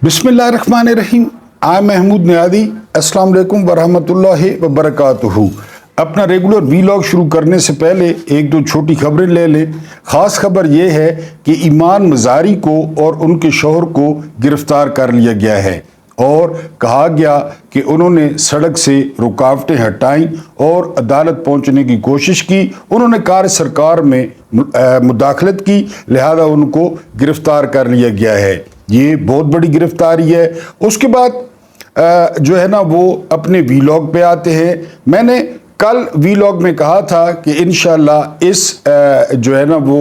बिस्मिल्लाहिर्रहमानिर्रहीम। आई महमूद नियादी। अस्सलाम वालेकुम वरहमतुल्लाहि वबरकातुहू। अपना रेगुलर वीलॉग शुरू करने से पहले एक दो छोटी खबरें ले लें। ख़ास खबर यह है कि ईमान मज़ारी को और उनके शौहर को गिरफ्तार कर लिया गया है और कहा गया कि उन्होंने सड़क से रुकावटें हटाईं और अदालत पहुंचने की कोशिश की। उन्होंने कार्य सरकार में मुदाखलत की, लिहाजा उनको गिरफ्तार कर लिया गया है। ये बहुत बड़ी गिरफ्तारी है। उसके बाद जो है ना वो अपने वीलॉग पे आते हैं। मैंने कल वीलॉग में कहा था कि इंशाल्लाह इस जो है ना वो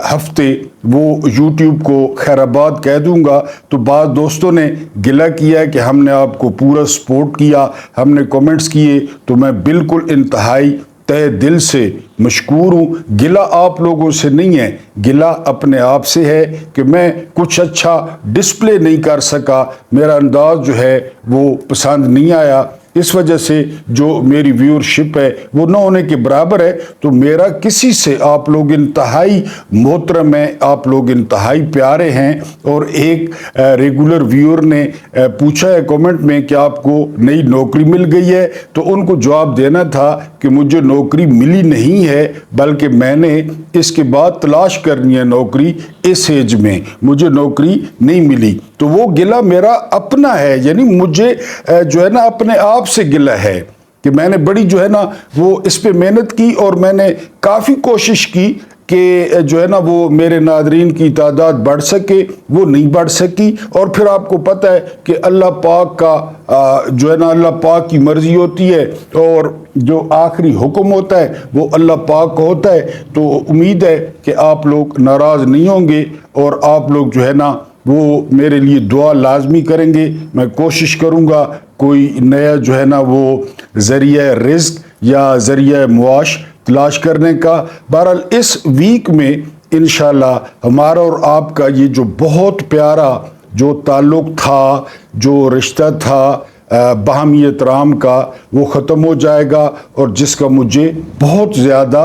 हफ्ते वो यूट्यूब को खैराबाद कह दूंगा। तो बाद दोस्तों ने गिला किया कि हमने आपको पूरा सपोर्ट किया, हमने कमेंट्स किए, तो मैं बिल्कुल इंतहाई तहे दिल से मशकूर हूँ। गिला आप लोगों से नहीं है, गिला अपने आप से है कि मैं कुछ अच्छा डिस्प्ले नहीं कर सका, मेरा अंदाज जो है वो पसंद नहीं आया। इस वजह से जो मेरी व्यूअरशिप है वो न होने के बराबर है। तो मेरा किसी से आप लोग इंतहाई मोहतरम हैं, आप लोग इंतहाई प्यारे हैं। और एक रेगुलर व्यूअर ने पूछा है कमेंट में कि आपको नई नौकरी मिल गई है, तो उनको जवाब देना था कि मुझे नौकरी मिली नहीं है, बल्कि मैंने इसके बाद तलाश करनी है नौकरी। इस एज में मुझे नौकरी नहीं मिली। तो वो गिला मेरा अपना है, यानी मुझे जो है ना अपने आप से गिला है कि मैंने बड़ी जो है ना वो इस पे मेहनत की और मैंने काफ़ी कोशिश की कि जो है ना वो मेरे नादरीन की तादाद बढ़ सके, वो नहीं बढ़ सकी। और फिर आपको पता है कि अल्लाह पाक का जो है ना अल्लाह पाक की मर्जी होती है और जो आखिरी हुक्म होता है वो अल्लाह पाक का होता है। तो उम्मीद है कि आप लोग नाराज़ नहीं होंगे और आप लोग जो है ना वो मेरे लिए दुआ लाजमी करेंगे। मैं कोशिश करूँगा कोई नया जो है ना वो ज़रिया रिज़्क या ज़रिया मुआश तलाश करने का। बहरहाल इस वीक में इंशाल्लाह हमारा और आपका ये जो बहुत प्यारा जो ताल्लुक़ था, जो रिश्ता था बाहमी एहतराम का, वो ख़त्म हो जाएगा और जिसका मुझे बहुत ज़्यादा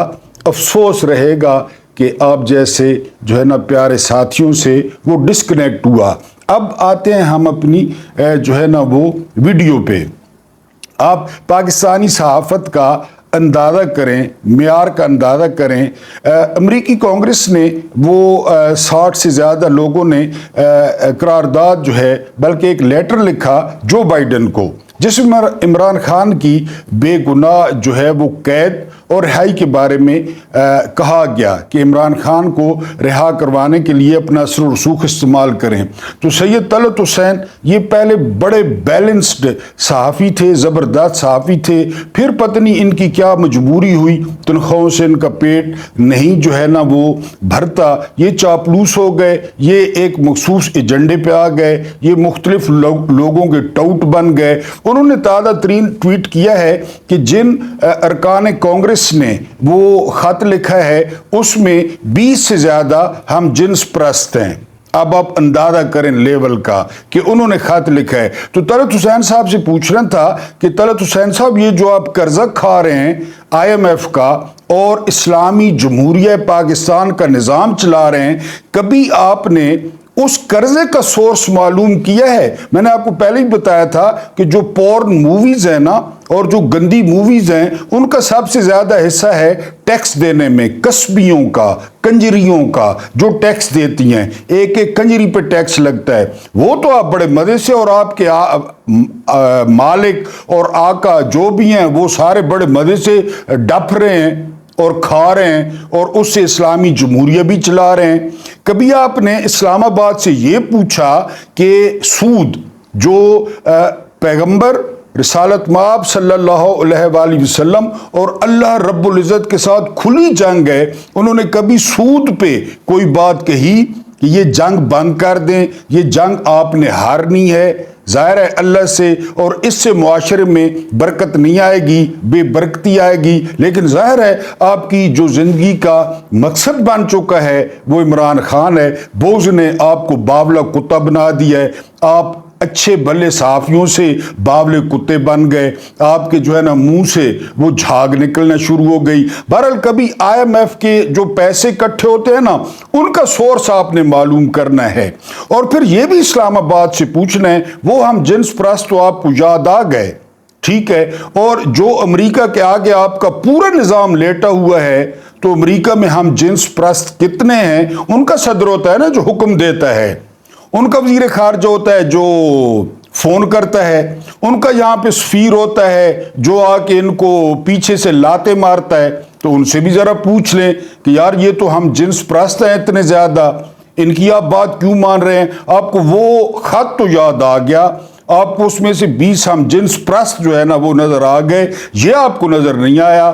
अफसोस रहेगा कि आप जैसे जो है ना प्यारे साथियों से वो डिस्कनेक्ट हुआ। अब आते हैं हम अपनी जो है ना वो वीडियो पे। आप पाकिस्तानी सहाफ़त का अंदाज़ा करें, मेयार का अंदाज़ा करें। अमरीकी कांग्रेस ने वो 60 से ज़्यादा लोगों ने करारदाद जो है बल्कि एक लेटर लिखा जो बाइडन को, जिसमें इमरान खान की बेगुनाह जो है वो कैद और रिहाई के बारे में कहा गया कि इमरान खान को रिहा करवाने के लिए अपना असर रसूख इस्तेमाल करें। तो सैयद तलत हुसैन ये पहले बड़े बैलेंस्ड सहाफ़ी थे, ज़बरदस्त सहाफ़ी थे। फिर पता नहीं इनकी क्या मजबूरी हुई, तनख्वाहों से इनका पेट नहीं जो है ना वो भरता, ये चापलूस हो गए, ये एक मखसूस एजेंडे पे आ गए, ये मुख्तलिफ लोगों के टाउट बन गए। उन्होंने ताज़ा तरीन ट्वीट किया है कि जिन अरकान कांग्रेस ने वो ख़त लिखा है उसमें 20 से ज़्यादा हम जिन्स परस्त हैं। अब आप अंदाजा करें लेवल का कि उन्होंने ख़त लिखा है। तो तलत हुसैन साहब से पूछना था कि तलत हुसैन साहब ये जो आप कर्जा खा रहे हैं IMF का और इस्लामी जमहूरिया पाकिस्तान का निज़ाम चला रहे हैं, कभी आपने उस कर्जे का सोर्स मालूम किया है? मैंने आपको पहले ही बताया था कि जो पॉर्न मूवीज हैं ना और जो गंदी मूवीज हैं उनका सबसे ज्यादा हिस्सा है टैक्स देने में, कस्बियों का, कंजरियों का जो टैक्स देती हैं। एक एक कंजरी पे टैक्स लगता है। वो तो आप बड़े मजे से और आपके मालिक और आका जो भी हैं वो सारे बड़े मजे से डफ रहे हैं और खा रहे हैं और उससे इस्लामी जमहूरिया भी चला रहे हैं। कभी आपने इस्लामाबाद से ये पूछा कि सूद जो पैगंबर रिसालत माब सल्लल्लाहु अलैहि वसल्लम और अल्लाह रब्बुल इज़्ज़त के साथ खुली जंग है, उन्होंने कभी सूद पे कोई बात कही कि ये जंग बंद कर दें, ये जंग आपने हारनी है? ज़ाहिर है अल्लाह से और इससे मुआशरे में बरकत नहीं आएगी, बेबरकती आएगी। लेकिन ज़ाहिर है आपकी जो ज़िंदगी का मकसद बन चुका है वो इमरान खान है। बोझ ने आपको बावला कुत्ता बना दिया है। आप اچھے بھلے صحافیوں سے باولے کتے بن گئے، آپ کے جو ہے نا منہ سے وہ جھاگ نکلنا شروع ہو گئی۔ بہرحال کبھی IMF کے جو پیسے اکٹھے ہوتے ہیں نا، ان کا سورس آپ نے معلوم کرنا ہے، اور پھر یہ بھی اسلام آباد سے پوچھنا ہے، وہ ہم جنس پرست تو آپ کو یاد آ گئے، ٹھیک ہے، اور جو امریکہ کے آگے آپ کا پورا نظام لیٹا ہوا ہے، تو امریکہ میں ہم جنس پرست کتنے ہیں؟ ان کا صدر ہوتا ہے نا جو حکم دیتا ہے، ان کا وزیر خارجہ ہوتا ہے جو فون کرتا ہے، ان کا یہاں پہ سفیر ہوتا ہے جو آ کے ان کو پیچھے سے لاتے مارتا ہے۔ تو ان سے بھی ذرا پوچھ لیں کہ یار یہ تو ہم جنس پرست ہیں اتنے زیادہ، ان کی آپ بات کیوں مان رہے ہیں؟ آپ کو وہ خط تو یاد آ گیا، آپ کو اس میں سے 20 ہم جنس پرست جو ہے نا وہ نظر آ گئے، یہ آپ کو نظر نہیں آیا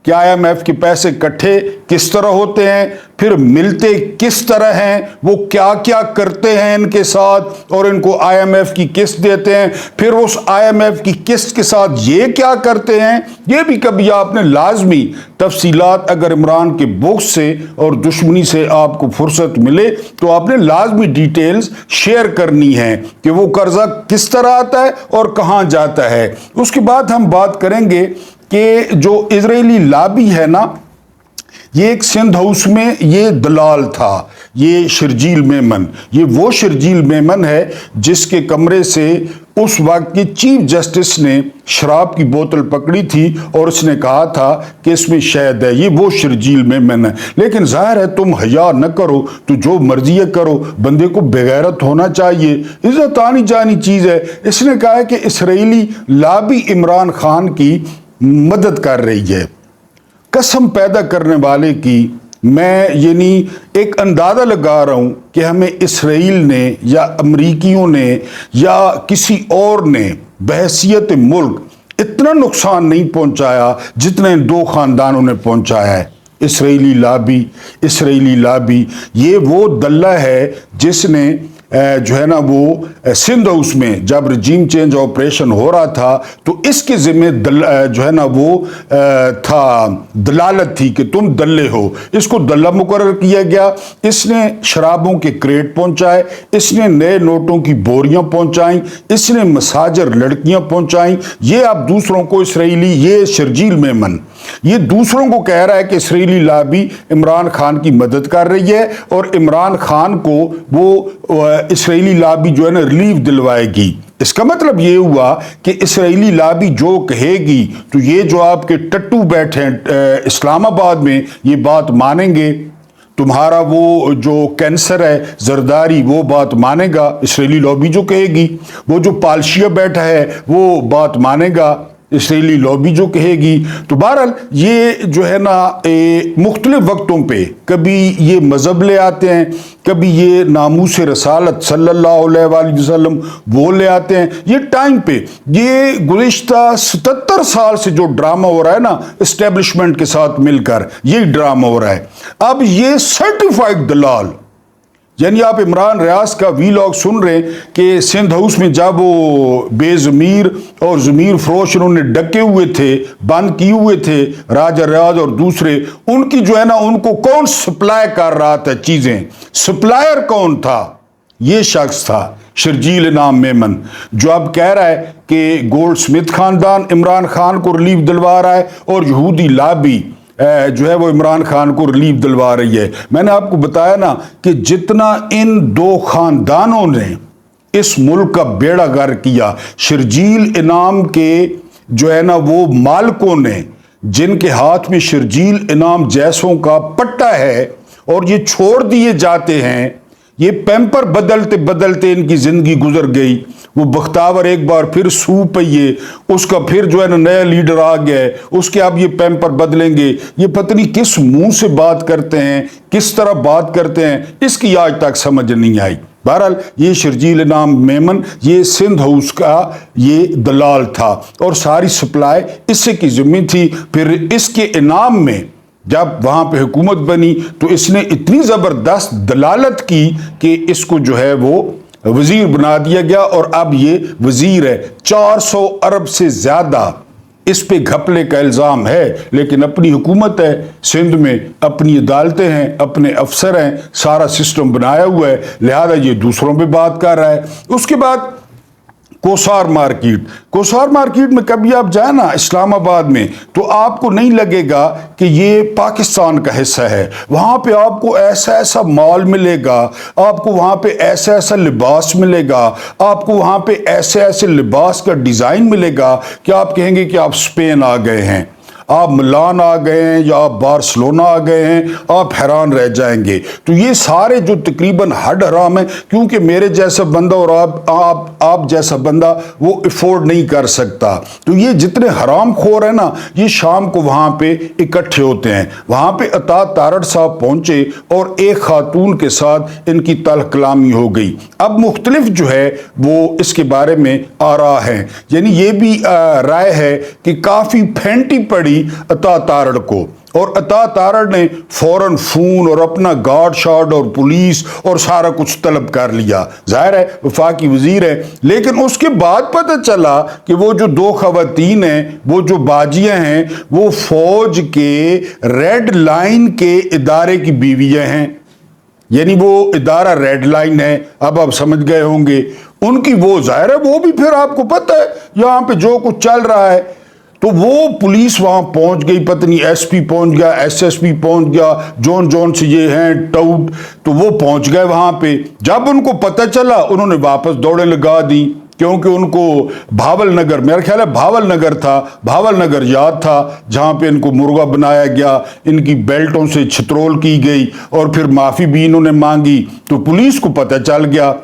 کہ IMF کے پیسے اکٹھے کس طرح ہوتے ہیں، پھر ملتے کس طرح ہیں، وہ کیا کیا کرتے ہیں ان کے ساتھ، اور ان کو IMF کی قسط دیتے ہیں، پھر اس IMF کی قسط کے ساتھ یہ کیا کرتے ہیں، یہ بھی کبھی آپ نے لازمی تفصیلات، اگر عمران کے بغض سے اور دشمنی سے آپ کو فرصت ملے تو آپ نے لازمی ڈیٹیلز شیئر کرنی ہے کہ وہ قرضہ کس طرح آتا ہے اور کہاں جاتا ہے۔ اس کے بعد ہم بات کریں گے کہ جو اسرائیلی لابی ہے نا، یہ ایک سندھ ہاؤس میں یہ دلال تھا، یہ شرجیل میمن، یہ وہ شرجیل میمن ہے جس کے کمرے سے اس وقت کے چیف جسٹس نے شراب کی بوتل پکڑی تھی اور اس نے کہا تھا کہ اس میں شہد ہے، یہ وہ شرجیل میمن ہے۔ لیکن ظاہر ہے تم حیا نہ کرو تو جو مرضی کرو، بندے کو بغیرت ہونا چاہیے، عزت آنی جانی چیز ہے۔ اس نے کہا ہے کہ اسرائیلی لابی عمران خان کی مدد کر رہی ہے۔ قسم پیدا کرنے والے کی میں یعنی ایک اندازہ لگا رہا ہوں کہ ہمیں اسرائیل نے یا امریکیوں نے یا کسی اور نے بحیثیت ملک اتنا نقصان نہیں پہنچایا جتنا ان دو خاندانوں نے پہنچایا ہے۔ اسرائیلی لابی یہ وہ دلہ ہے جس نے جو ہے نا وہ سندھ ہاؤس میں جب رجیم چینج آپریشن ہو رہا تھا تو اس کے ذمہ جو ہے نا وہ تھا، دلالت تھی کہ تم دلے ہو، اس کو دلہ مقرر کیا گیا۔ اس نے شرابوں کے کریٹ پہنچائے، اس نے نئے نوٹوں کی بوریاں پہنچائیں، اس نے مساجر لڑکیاں پہنچائیں۔ یہ اب دوسروں کو اسرائیلی، یہ شرجیل میمن یہ دوسروں کو کہہ رہا ہے کہ اسرائیلی لابی عمران خان کی مدد کر رہی ہے اور عمران خان کو وہ اسرائیلی لابی جو ہے نا ریلیف دلوائے گی۔ اس کا مطلب یہ ہوا کہ اسرائیلی لابی جو کہے گی تو یہ جو آپ کے ٹٹو بیٹھے ہیں اسلام آباد میں یہ بات مانیں گے۔ تمہارا وہ جو کینسر ہے زرداری وہ بات مانے گا، اسرائیلی لابی جو کہے گی۔ وہ جو پالشیا بیٹھا ہے وہ بات مانے گا، اسرائیلی لابی جو کہے گی۔ تو بہرحال یہ جو ہے نا مختلف وقتوں پہ کبھی یہ مذہب لے آتے ہیں، کبھی یہ ناموس رسالت صلی اللہ علیہ وآلہ وسلم وہ لے آتے ہیں۔ یہ ٹائم پہ یہ گزشتہ 77 سال سے جو ڈرامہ ہو رہا ہے نا اسٹیبلشمنٹ کے ساتھ مل کر، یہ ڈرامہ ہو رہا ہے۔ اب یہ سرٹیفائیڈ دلال، یعنی آپ عمران ریاض کا ویلاگ سن رہے ہیں کہ سندھ ہاؤس میں جب وہ بے ضمیر اور ضمیر فروش انہوں نے ڈکے ہوئے تھے، بند کیے ہوئے تھے، راجہ ریاض اور دوسرے، ان کی جو ہے نا ان کو کون سپلائی کر رہا تھا چیزیں، سپلائر کون تھا؟ یہ شخص تھا شرجیل نام میمن، جو اب کہہ رہا ہے کہ گولڈ سمتھ خاندان عمران خان کو ریلیف دلوا رہا ہے اور یہودی لابی جو ہے وہ عمران خان کو ریلیف دلوا رہی ہے۔ میں نے آپ کو بتایا نا کہ جتنا ان دو خاندانوں نے اس ملک کا بیڑا غرق کیا، شرجیل انعام کے جو ہے نا وہ مالکوں نے، جن کے ہاتھ میں شرجیل انعام جیسوں کا پٹا ہے اور یہ چھوڑ دیے جاتے ہیں، یہ پیمپر بدلتے بدلتے ان کی زندگی گزر گئی۔ وہ بختاور ایک بار پھر سو پئیے، اس کا پھر جو ہے نا نیا لیڈر آ گیا ہے، اس کے اب یہ پیمپر بدلیں گے۔ یہ پتہ نہیں کس منہ سے بات کرتے ہیں، کس طرح بات کرتے ہیں، اس کی آج تک سمجھ نہیں آئی۔ بہرحال یہ شرجیل نام میمن یہ سندھ ہاؤس کا یہ دلال تھا اور ساری سپلائی اسی کی ذمہ تھی۔ پھر اس کے انعام میں جب وہاں پہ حکومت بنی تو اس نے اتنی زبردست دلالت کی کہ اس کو جو ہے وہ وزیر بنا دیا گیا اور اب یہ وزیر ہے۔ 400 ارب سے زیادہ اس پہ گھپلے کا الزام ہے، لیکن اپنی حکومت ہے سندھ میں، اپنی عدالتیں ہیں، اپنے افسر ہیں، سارا سسٹم بنایا ہوا ہے، لہذا یہ دوسروں پہ بات کر رہا ہے۔ اس کے بعد कोसार मार्केट में कभी आप जाए ना इस्लामाबाद में, तो आपको नहीं लगेगा कि ये पाकिस्तान का हिस्सा है। वहाँ पे आपको ऐसा ऐसा मॉल मिलेगा, आपको वहाँ पे ऐसा ऐसा लिबास मिलेगा, आपको वहाँ पे ऐसे ऐसे लिबास का डिज़ाइन मिलेगा कि आप कहेंगे कि आप स्पेन आ गए हैं, आप मिलान आ गए हैं या आप बार्सिलोना आ गए हैं, आप हैरान रह जाएंगे। तो ये सारे जो तकरीबन हद हराम है, क्योंकि मेरे जैसा बंदा और आप जैसा बंदा वो अफोर्ड नहीं कर सकता। तो ये जितने हराम खोर है ना, ये शाम को वहाँ पे इकट्ठे होते हैं। वहाँ पे अता तारड़ साहब पहुँचे और एक खातून के साथ इनकी तल्ख कलामी हो गई। अब मुख्तलिफ जो है वो इसके बारे में आरा है, यानी ये भी राय है कि काफ़ी फेंटी पड़ी अता तारड़ को, और अता तारड़ ने फौरन फोन और अपना गार्ड शार्ड और पुलिस और सारा कुछ तलब कर लिया। जाहिर है वफाकी वजीर है, लेकिन उसके बाद पता चला कि वो जो दो खवातीन हैं, वो जो बाजियां हैं, वो फौज के रेड लाइन के इदारे की बीवियां हैं। यानी वो इदारा रेड लाइन है, अब आप समझ गए होंगे उनकी। वो जाहिर है वो भी फिर आपको पता है यहाँ पे जो कुछ चल रहा है, तो वो पुलिस वहां पहुंच गई, पत्नी एसपी पहुंच गया, एसएसपी पहुंच गया, जॉन से ये हैं टाउट, तो वो पहुंच गए वहां पे। जब उनको पता चला उन्होंने वापस दौड़े लगा दी, क्योंकि उनको भावल नगर, मेरा ख्याल है भावल नगर था, भावल नगर याद था, जहां पे इनको मुर्गा बनाया गया, इनकी बेल्टों से छितरोल की गई और फिर माफी भी इन्होंने मांगी। तो पुलिस को पता चल गया,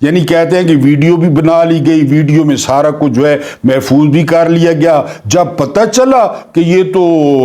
यानी कहते हैं कि वीडियो भी बना ली गई, वीडियो में सारा कुछ जो है महफूज भी कर लिया गया। जब पता चला कि ये तो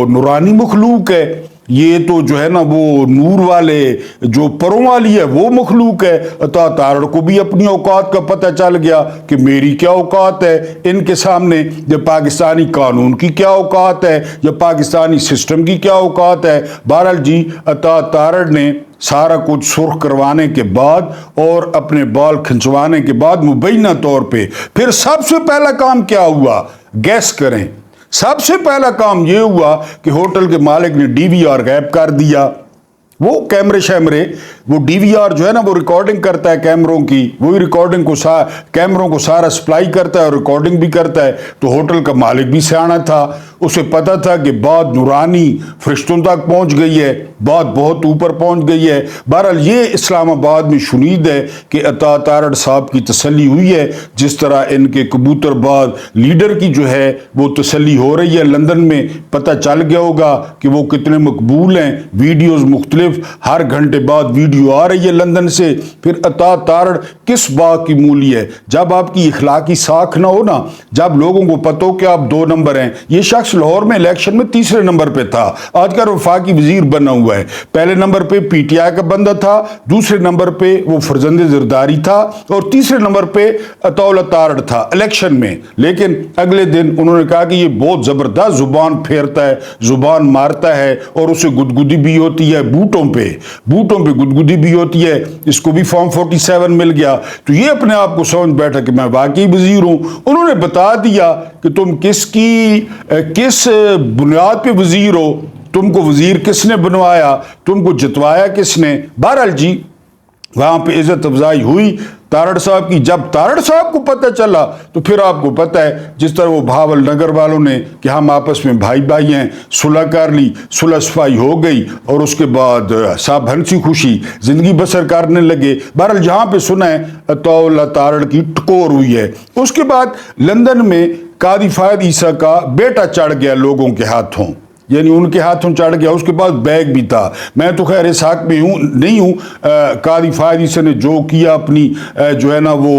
नूरानी मखलूक है, ये तो जो है ना वो नूर वाले जो परों वाली है वो मखलूक है, अता तारड़ को भी अपनी औकात का पता चल गया कि मेरी क्या औकात है इनके सामने, या पाकिस्तानी कानून की क्या औकात है, या पाकिस्तानी सिस्टम की क्या औकात है। बहरहाल जी अता तारड़ ने सारा कुछ सुर्ख करवाने के बाद और अपने बाल खिंचवाने के बाद मुबैना तौर पे फिर सबसे पहला काम क्या हुआ, गैस करें। सबसे पहला काम यह हुआ कि होटल के मालिक ने डीवीआर गायब कर दिया। वो कैमरे वो डीवीआर जो है ना वो रिकॉर्डिंग करता है कैमरों की, वही रिकॉर्डिंग को कैमरों को सारा सप्लाई करता है और रिकॉर्डिंग भी करता है। तो होटल का मालिक भी सियाना था, उसे पता था कि बात नूरानी फरिश्तों तक पहुंच गई है, बात बहुत ऊपर पहुंच गई है। बहरहाल ये इस्लामाबाद में शुनीद है कि अता तारड़ साहब की तसल्ली हुई है, जिस तरह इनके कबूतरबाज लीडर की जो है वो तसल्ली हो रही है। लंदन में पता चल गया होगा कि वो कितने मकबूल हैं, वीडियोस मुख्तलिफ हर घंटे बाद वीडियो आ रही है लंदन से। फिर अता तारड़ किस बात की मूली है, जब आपकी इखलाकी साख ना हो ना, जब लोगों को पता हो कि आप 2 नंबर हैं। ये शख्स लाहौर में इलेक्शन में 3रे नंबर पे था, आजकल वफाकी वजीर बना हुआ है। पहले नंबर पे पीटीआई का बंदा था, दूसरे नंबर पे वो फरजंद जरदारी था और तीसरे नंबर पे अताउल्ला तारड़ था इलेक्शन में। लेकिन अगले दिन उन्होंने कहा कि ये बहुत जबरदस्त जुबान फेरता है, जुबान मारता है और उसे गुदगुदी भी होती है, बूटों पे गुदगुदी भी होती है। इसको भी फॉर्म 47 मिल गया। तो ये अपने आप को समझ बैठा कि मैं वाकई वजीर हूं। उन्होंने बता दिया कि तुम किस बुनियाद पे वजीर हो, तुमको वजीर किसने बनवाया, तुमको जितवाया किसने। बहरहाल जी वहां पे इज्जत अफजाई हुई तारड़ साहब की। जब तारड़ साहब को पता चला तो फिर आपको पता है जिस तरह वो भावल नगर वालों ने कि हम आपस में भाई भाई हैं, सुलह कर ली, सुलह सफाई हो गई और उसके बाद साहब हंसी खुशी जिंदगी बसर करने लगे। बहरहाल जहां पे सुना है अताउल्ला तारड़ की टकोर हुई है। उसके बाद लंदन में कादी फायद ईसा का बेटा चढ़ गया लोगों के हाथों, यानी उनके हाथों चढ़ गया। उसके पास बैग भी था। मैं तो खैर इस हक में नहीं हूँ। कादी फायद ईसा ने जो किया अपनी जो है ना वो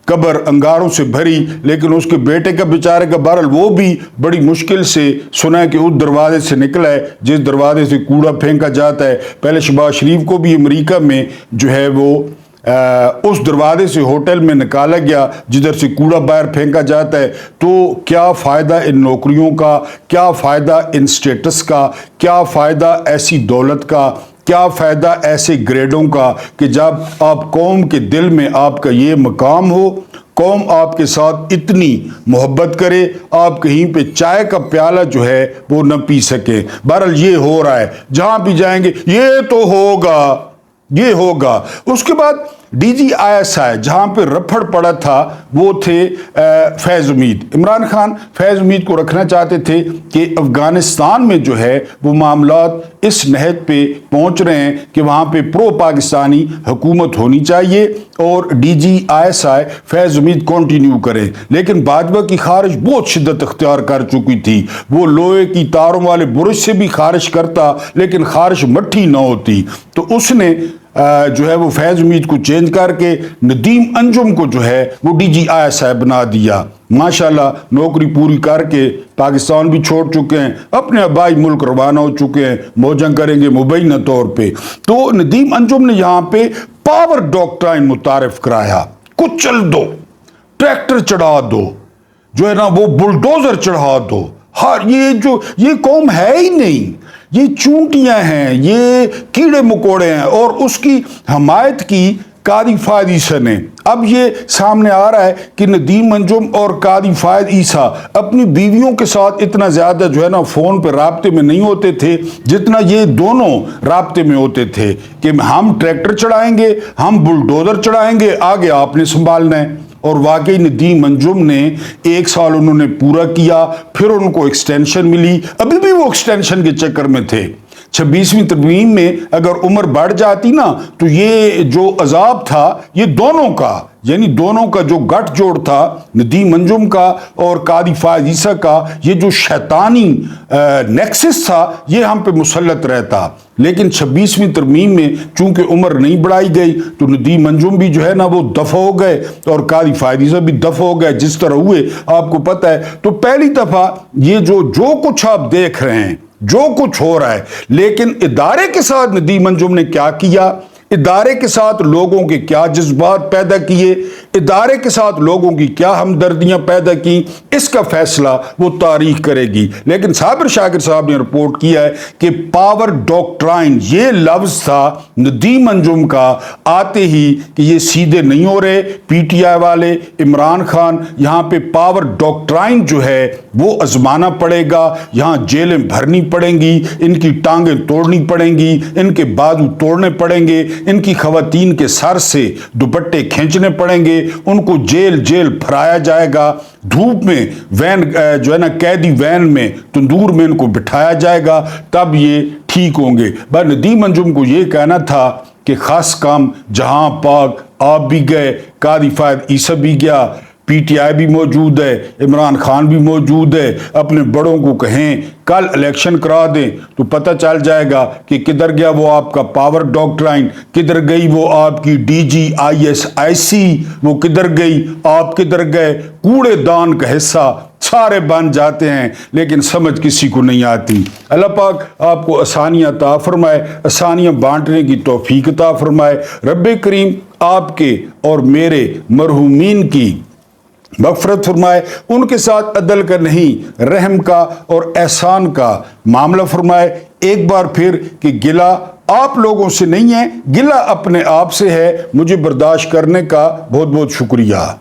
कब्र अंगारों से भरी, लेकिन उसके बेटे का बेचारे का बहरहाल वो भी बड़ी मुश्किल से सुना है कि उस दरवाजे से निकला है जिस दरवाजे से कूड़ा फेंका जाता है। पहले शहबाज शरीफ को भी अमेरिका में जो है वो उस दरवाजे से होटल में निकाला गया जिधर से कूड़ा बाहर फेंका जाता है। तो क्या फ़ायदा इन नौकरियों का, क्या फ़ायदा इन स्टेटस का, क्या फ़ायदा ऐसी दौलत का, क्या फ़ायदा ऐसे ग्रेडों का कि जब आप कौम के दिल में आपका ये मकाम हो, कौम आपके साथ इतनी मोहब्बत करे, आप कहीं पे चाय का प्याला जो है वो न पी सके। बहरहाल ये हो रहा है, जहाँ भी जाएंगे ये तो होगा, ये होगा। उसके बाद DGISI जहां पे रफड़ पड़ा था वो थे फैज़ उमीद। इमरान खान फैज़ उमीद को रखना चाहते थे कि अफगानिस्तान में जो है वो मामलात इस नहज पे पहुंच रहे हैं कि वहां पे प्रो पाकिस्तानी हुकूमत होनी चाहिए और DGISI फैज़ उमीद कंटिन्यू करें। लेकिन भाजपा की खारिश बहुत शिद्दत अख्तियार कर चुकी थी, वो लोहे की तारों वाले बुरुश से भी खारिश करता लेकिन खारिश मट्ठी ना होती, तो उसने जो है वो फैज़ उमीद को चेंज करके नदीम अंजुम को जो है वो DGISI बना दिया। माशाल्लाह नौकरी पूरी करके पाकिस्तान भी छोड़ चुके हैं, अपने आबाई मुल्क रवाना हो चुके हैं, मौजं करेंगे मुबैना तौर पे। तो नदीम अंजुम ने यहाँ पे पावर डॉक्ट्राइन मुतारिफ कराया, कुचल दो, ट्रैक्टर चढ़ा दो, जो है ना वो बुलडोजर चढ़ा दो। हर ये कौम है ही नहीं, ये चूंटियां हैं, ये कीड़े मकोड़े हैं, और उसकी हमायत की कादी फायद ईसा ने। अब ये सामने आ रहा है कि नदीम अंजुम और कादी फायद ईसा अपनी बीवियों के साथ इतना ज्यादा जो है ना फोन पे राब्ते में नहीं होते थे जितना ये दोनों राब्ते में होते थे कि हम ट्रैक्टर चढ़ाएंगे, हम बुलडोजर चढ़ाएंगे, आगे आपने संभालना है। और वाकई नदीम अंजुम ने 1 साल उन्होंने पूरा किया, फिर उनको एक्सटेंशन मिली, अभी भी वो एक्सटेंशन के चक्कर में थे। 26वीं तरमीम में अगर उम्र बढ़ जाती ना तो ये जो अजाब था ये दोनों का, यानी दोनों का जो गठजोड़ था नदीम अंजुम का और कादी फायद ईसा का, ये जो शैतानी नेक्सस था ये हम पे मुसल्लत रहता। लेकिन 26वीं तरमीम में चूंकि उम्र नहीं बढ़ाई गई तो नदीम अंजुम भी जो है ना वो दफा हो गए और कादी फायद ईसा भी दफा हो गए, जिस तरह हुए आपको पता है। तो पहली दफा ये जो कुछ आप देख रहे हैं, जो कुछ हो रहा है, लेकिन इदारे के साथ नदीम अंजुम ने क्या किया, इदारे के साथ लोगों के क्या जज्बात पैदा किए, इदारे के साथ लोगों की क्या हमदर्दियां पैदा की, इसका फैसला वो तारीख करेगी। लेकिन साबिर शाकिर साहब ने रिपोर्ट किया है कि पावर डॉक्ट्राइन ये लफ्ज था नदीम अंजुम का आते ही कि ये सीधे नहीं हो रहे PTI वाले, इमरान खान, यहाँ पे पावर डॉक्ट्राइन जो है वो आजमाना पड़ेगा, यहाँ जेलें भरनी पड़ेंगी, इनकी टांगें तोड़नी पड़ेंगी, इनके बाजू तोड़ने पड़ेंगे, इनकी खवातीन के सर से दुपट्टे खींचने पड़ेंगे, उनको जेल फराया जाएगा, धूप में वैन जो है ना कैदी वैन में तंदूर में इनको बिठाया जाएगा, तब ये ठीक होंगे। पर नदीम अंजुम को ये कहना था कि खास काम जहां पाक आप भी गए, कादी फायद ईसा भी गया, PTI भी मौजूद है, इमरान खान भी मौजूद है, अपने बड़ों को कहें कल इलेक्शन करा दें तो पता चल जाएगा कि किधर गया वो आपका पावर डॉक्ट्राइन, किधर गई वो आपकी DGISI, वो किधर गई, आप किधर गए। कूड़ेदान का हिस्सा सारे बन जाते हैं लेकिन समझ किसी को नहीं आती। अल्लाह पाक आपको आसानियां अता फरमाए, आसानियां बांटने की तौफीक अता फरमाए। रब्बे करीम आपके और मेरे मरहूमीन की मग़फ़िरत फरमाए, उनके साथ अदल का नहीं रहम का और एहसान का मामला फरमाए। एक बार फिर कि गिला आप लोगों से नहीं है, गिला अपने आप से है। मुझे बर्दाश्त करने का बहुत बहुत शुक्रिया।